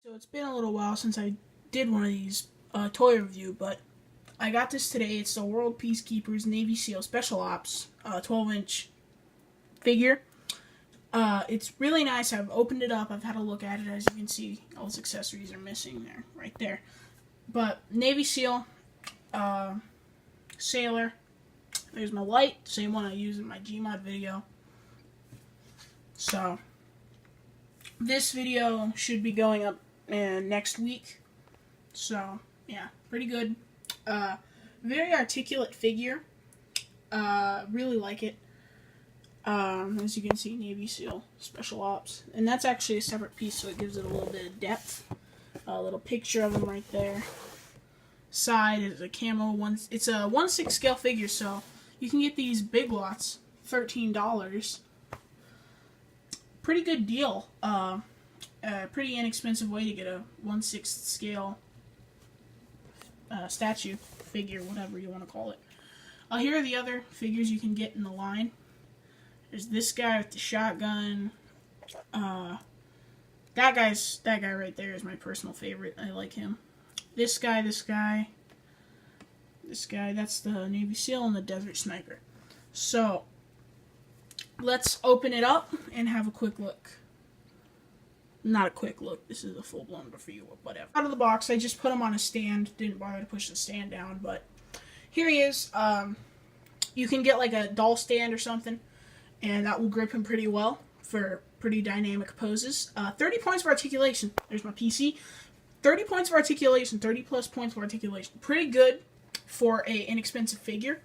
So it's been a little while since I did one of these toy review, but I got this today. It's the World Peacekeepers Navy SEAL Special Ops 12-inch figure. It's really nice. I've opened it up. I've had a look at it. As you can see, all its accessories are missing there, right there. But Navy SEAL, Sailor. There's my light, same one I used in my Gmod video. So this video should be going up next week. So yeah, pretty good. Very articulate figure. Really like it. As you can see, Navy SEAL Special Ops, and that's actually a separate piece, so it gives it a little bit of depth. A little picture of him right there. Side is a camo one. It's a 1/6 scale figure, so you can get these big lots, $13. Pretty good deal. Pretty inexpensive way to get a 1/6 scale statue figure, whatever you want to call it. Here are the other figures you can get in the line. There's this guy with the shotgun. That guy right there is my personal favorite. I like him. This guy, that's the Navy SEAL and the Desert Sniper. So let's open it up and have a quick look. Not a quick look, this is a full-blown review or whatever. Out of the box, I just put him on a stand. Didn't bother to push the stand down, but here he is. You can get like a doll stand or something, and that will grip him pretty well for pretty dynamic poses. 30 points for articulation. There's my PC. 30 points for articulation, 30 plus points for articulation. Pretty good for an inexpensive figure.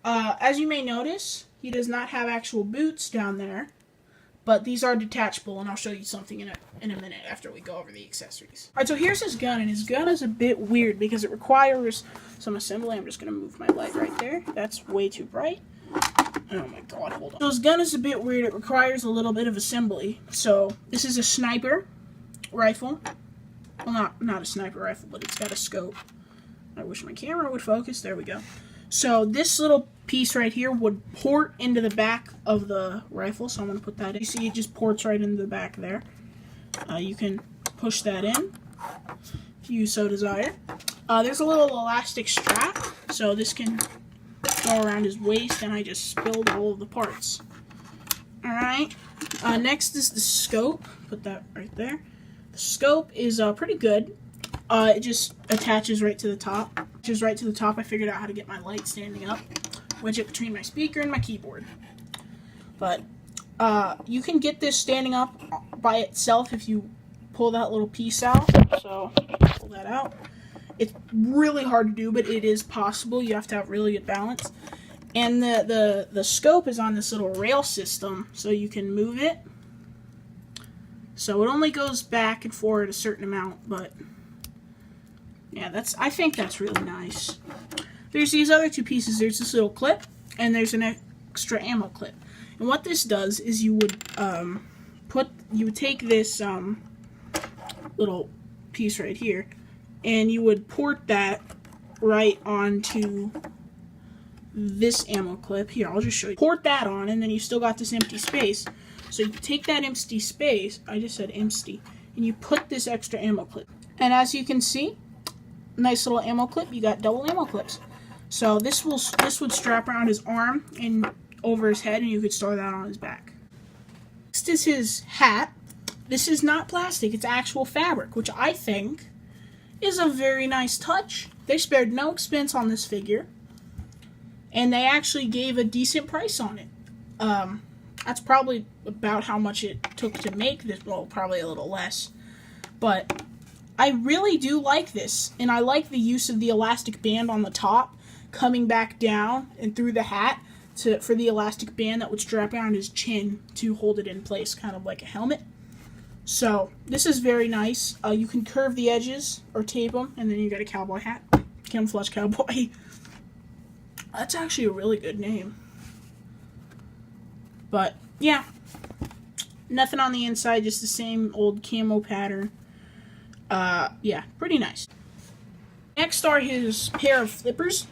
As you may notice, he does not have actual boots down there, but these are detachable, and I'll show you something in a minute after we go over the accessories. Alright, so here's his gun, and his gun is a bit weird because it requires some assembly. I'm just going to move my light right there. That's way too bright. Oh my god, hold on. So his gun is a bit weird. It requires a little bit of assembly. So this is a sniper rifle. Well, not a sniper rifle, but it's got a scope. I wish my camera would focus. There we go. So this little piece right here would port into the back of the rifle. So I'm going to put that in. You see it just ports right into the back there. You can push that in if you so desire. There's a little elastic strap. So this can go around his waist, and I just spilled all of the parts. Alright. Next is the scope. Put that right there. The scope is pretty good. It just attaches right to the top. I figured out how to get my light standing up. Wedge it between my speaker and my keyboard. But you can get this standing up by itself if you pull that little piece out. So pull that out. It's really hard to do, but it is possible. You have to have really good balance. And the scope is on this little rail system, so you can move it. So it only goes back and forward a certain amount, but yeah, I think that's really nice. There's these other two pieces. There's this little clip, and there's an extra ammo clip. And what this does is you would take this little piece right here, and you would port that right onto this ammo clip. Here, I'll just show you. Port that on, and then you still got this empty space. So you take that empty space, I just said empty, and you put this extra ammo clip. And as you can see, nice little ammo clip. You got double ammo clips. So this would strap around his arm and over his head, and you could store that on his back. Next is his hat. This is not plastic, it's actual fabric, which I think is a very nice touch. They spared no expense on this figure, and they actually gave a decent price on it. That's probably about how much it took to make this. Well, probably a little less. But I really do like this, and I like the use of the elastic band on the top coming back down and through the hat for the elastic band that would strap around his chin to hold it in place, kind of like a helmet. So this is very nice. You can curve the edges or tape them, and then you got a cowboy hat. Camouflage cowboy. That's actually a really good name. But yeah, nothing on the inside, just the same old camo pattern. Yeah, pretty nice. Next are his pair of flippers.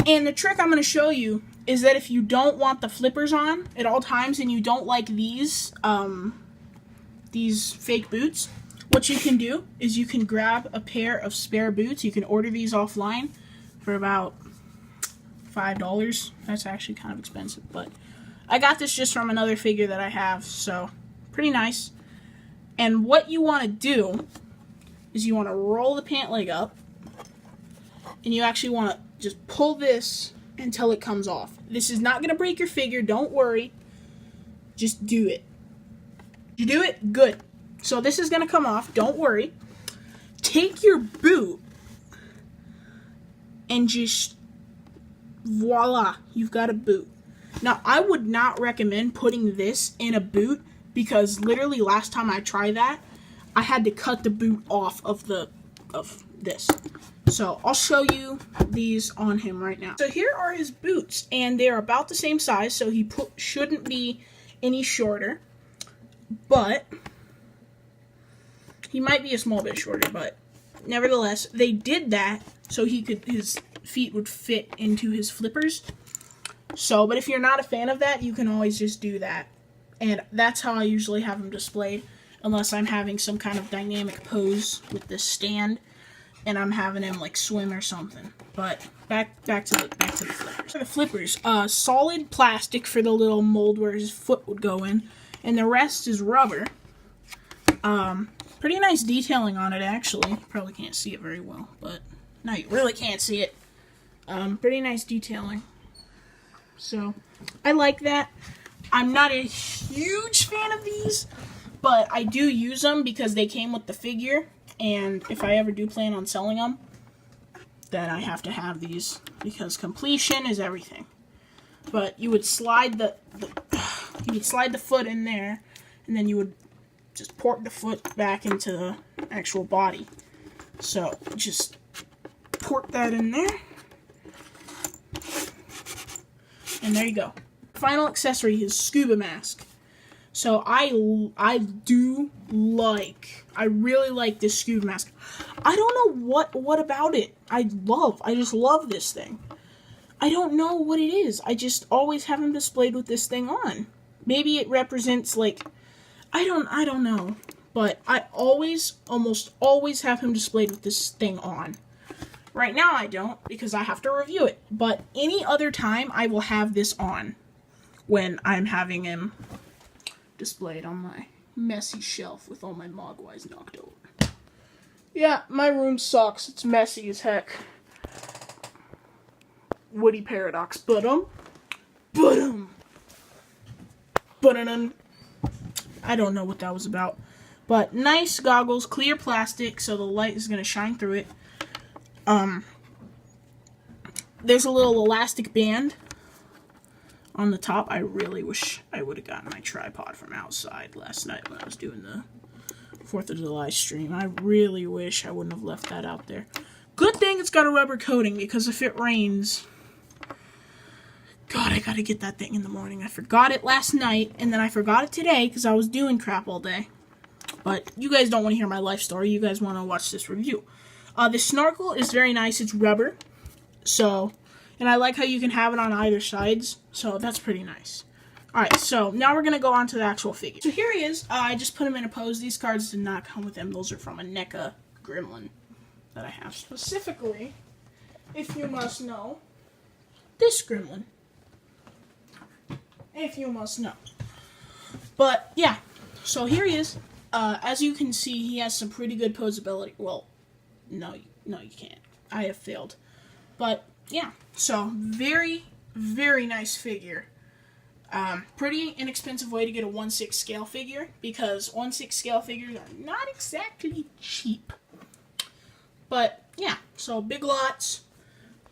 And the trick I'm going to show you is that if you don't want the flippers on at all times and you don't like these fake boots, what you can do is you can grab a pair of spare boots. You can order these offline for about $5. That's actually kind of expensive, but I got this just from another figure that I have, so pretty nice. And what you want to do is you want to roll the pant leg up, and you actually want to just pull this until it comes off. This is not going to break your figure, don't worry. Just do it. You do it? Good. So this is going to come off, don't worry. Take your boot and just voila, you've got a boot. Now, I would not recommend putting this in a boot because literally last time I tried that, I had to cut the boot off of this. So I'll show you these on him right now. So here are his boots, and they're about the same size, so he shouldn't be any shorter. But he might be a small bit shorter, but nevertheless, they did that so his feet would fit into his flippers. So, but if you're not a fan of that, you can always just do that. And that's how I usually have them displayed, unless I'm having some kind of dynamic pose with this stand, and I'm having him like swim or something. But back to the flippers. For the flippers, solid plastic for the little mold where his foot would go in, and the rest is rubber. Pretty nice detailing on it, actually. You probably can't see it very well, but no, you really can't see it. Pretty nice detailing. So, I like that. I'm not a huge fan of these, but I do use them because they came with the figure, and if I ever do plan on selling them, then I have to have these because completion is everything. But you would slide the foot in there, and then you would just port the foot back into the actual body. So just port that in there, and there you go. Final accessory is scuba mask. So I really like this scuba mask. I don't know what about it. I just love this thing. I don't know what it is. I just always have him displayed with this thing on. Maybe it represents like, I don't know. But I almost always have him displayed with this thing on. Right now I don't because I have to review it. But any other time I will have this on when I'm having him displayed on my messy shelf with all my Mogwais knocked over. Yeah, my room sucks. It's messy as heck. Woody Paradox. But I don't know what that was about. But nice goggles, clear plastic, so the light is going to shine through it. There's a little elastic band on the top. I really wish I would have gotten my tripod from outside last night when I was doing the 4th of July stream. I really wish I wouldn't have left that out there. Good thing it's got a rubber coating, because if it rains... God, I gotta get that thing in the morning. I forgot it last night, and then I forgot it today because I was doing crap all day. But you guys don't want to hear my life story. You guys want to watch this review. The snorkel is very nice. It's rubber. So, and I like how you can have it on either sides. So, that's pretty nice. Alright, so now we're going to go on to the actual figure. So, here he is. I just put him in a pose. These cards did not come with them. Those are from a NECA Gremlin that I have. Specifically, if you must know, this Gremlin. If you must know. But, yeah. So, here he is. As you can see, he has some pretty good posability. Well, no, you can't. I have failed. But, yeah. So, very, very nice figure. Pretty inexpensive way to get a 1/6 scale figure, because 1/6 scale figures are not exactly cheap. But, yeah. So, Big Lots,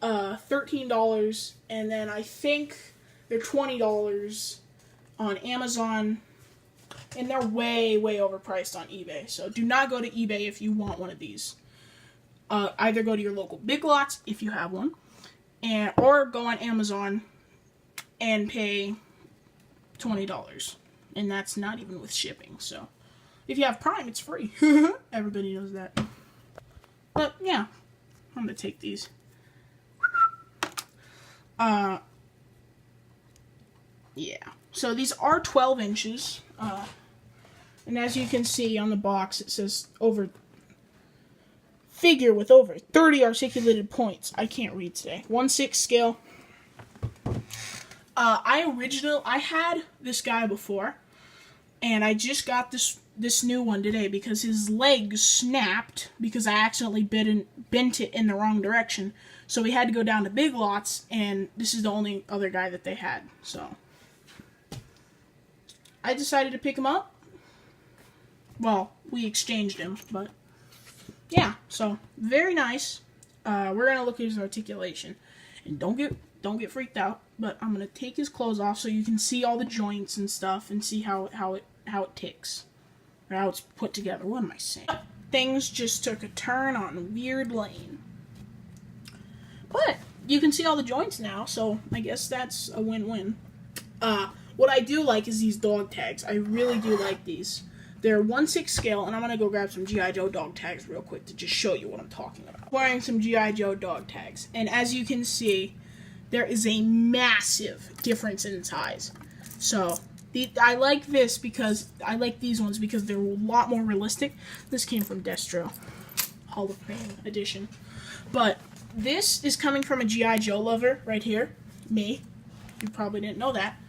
$13, and then I think they're $20 on Amazon, and they're way, way overpriced on eBay. So do not go to eBay if you want one of these. Either go to your local Big Lots if you have one, or go on Amazon and pay $20. And that's not even with shipping. So if you have Prime, it's free. Everybody knows that. But yeah, I'm going to take these. Yeah. So these are 12 inches. And as you can see on the box, it says figure with over 30 articulated points. I can't read today. 1/6 scale. I had this guy before, and I just got this new one today because his legs snapped because I accidentally bent it in the wrong direction. So we had to go down to Big Lots, and this is the only other guy that they had. So I decided to pick him up. Well, we exchanged him, but yeah, so very nice. We're gonna look at his articulation, and don't get freaked out. But I'm gonna take his clothes off so you can see all the joints and stuff, and see how it ticks, or how it's put together. What am I saying? Things just took a turn on a weird lane, but you can see all the joints now, so I guess that's a win-win. What I do like is these dog tags. I really do like these. They're 1/6 scale, and I'm going to go grab some G.I. Joe dog tags real quick to just show you what I'm talking about. Wearing some G.I. Joe dog tags, and as you can see, there is a massive difference in size. So, I like this because, I like these ones because they're a lot more realistic. This came from Destro, Hall of Fame edition. But, this is coming from a G.I. Joe lover, right here, me. You probably didn't know that.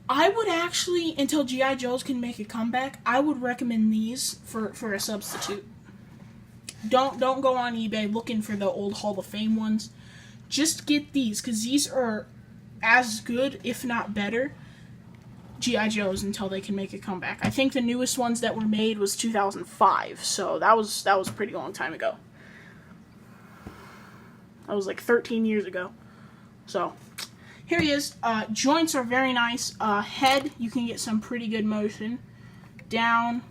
I would actually, until G.I. Joes can make a comeback, I would recommend these for a substitute. Don't go on eBay looking for the old Hall of Fame ones. Just get these, because these are as good, if not better, G.I. Joes until they can make a comeback. I think the newest ones that were made was 2005, so that was a pretty long time ago. That was like 13 years ago. So, here he is. Joints are very nice. Head, you can get some pretty good motion. Down,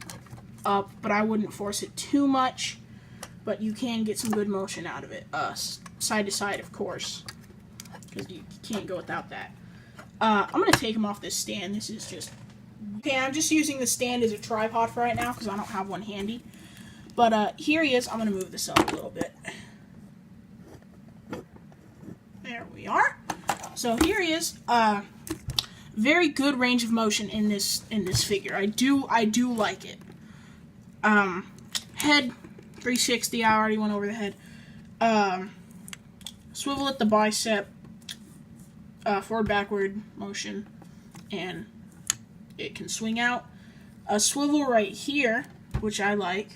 up, but I wouldn't force it too much. But you can get some good motion out of it. Side to side, of course, because you can't go without that. I'm going to take him off this stand. This is just... Okay, I'm just using the stand as a tripod for right now because I don't have one handy. But here he is. I'm going to move this up a little bit. There we are. So here he is. Very good range of motion in this figure. I do like it. Head 360. I already went over the head. Swivel at the bicep. Forward backward motion, and it can swing out. A swivel right here, which I like,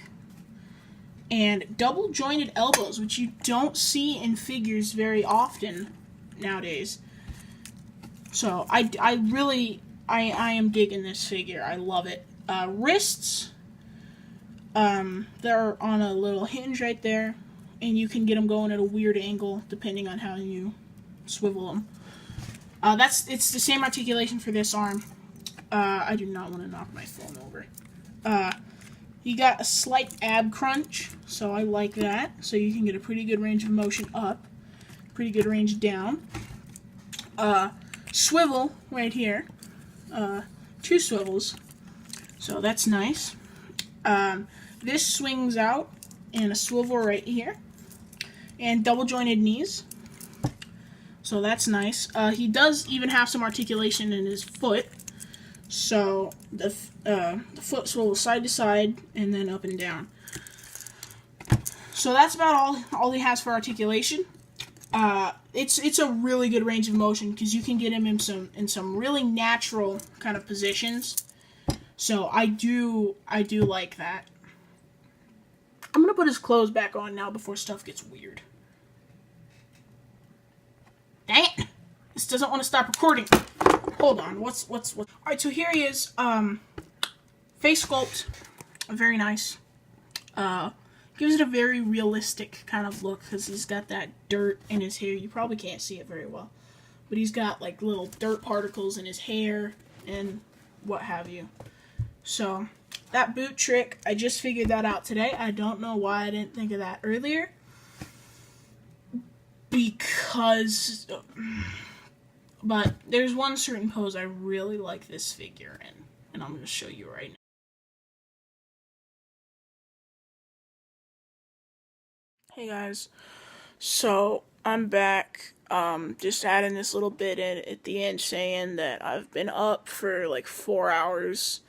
and double jointed elbows, which you don't see in figures very often nowadays. So I am digging this figure. I love it. Wrists, they're on a little hinge right there, and you can get them going at a weird angle depending on how you swivel them. It's the same articulation for this arm. I do not want to knock my phone over. You got a slight ab crunch, so I like that. So you can get a pretty good range of motion up, pretty good range down. Swivel right here. 2 swivels, so that's nice. This swings out, and a swivel right here, and double jointed knees. So that's nice. He does even have some articulation in his foot. So the foot swivels side to side and then up and down. So that's about all he has for articulation. It's a really good range of motion because you can get him in some really natural kind of positions. So I do like that. I'm gonna put his clothes back on now before stuff gets weird. Dang it! This doesn't want to stop recording. Hold on. What's? Alright, so here he is. Face sculpt. Very nice. Gives it a very realistic kind of look because he's got that dirt in his hair. You probably can't see it very well. But he's got like little dirt particles in his hair and what have you. So, that boot trick, I just figured that out today. I don't know why I didn't think of that earlier. Because, but there's one certain pose I really like this figure in, and I'm going to show you right now. Hey guys, so I'm back, just adding this little bit in at the end saying that I've been up for like 4 hours,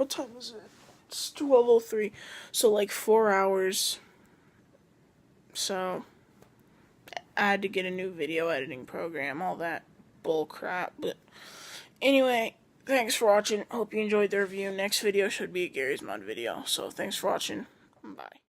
What time is it? It's 12:03. So like 4 hours. So I had to get a new video editing program, all that bull crap. But anyway, thanks for watching. Hope you enjoyed the review. Next video should be a Gary's Mod video. So thanks for watching. Bye.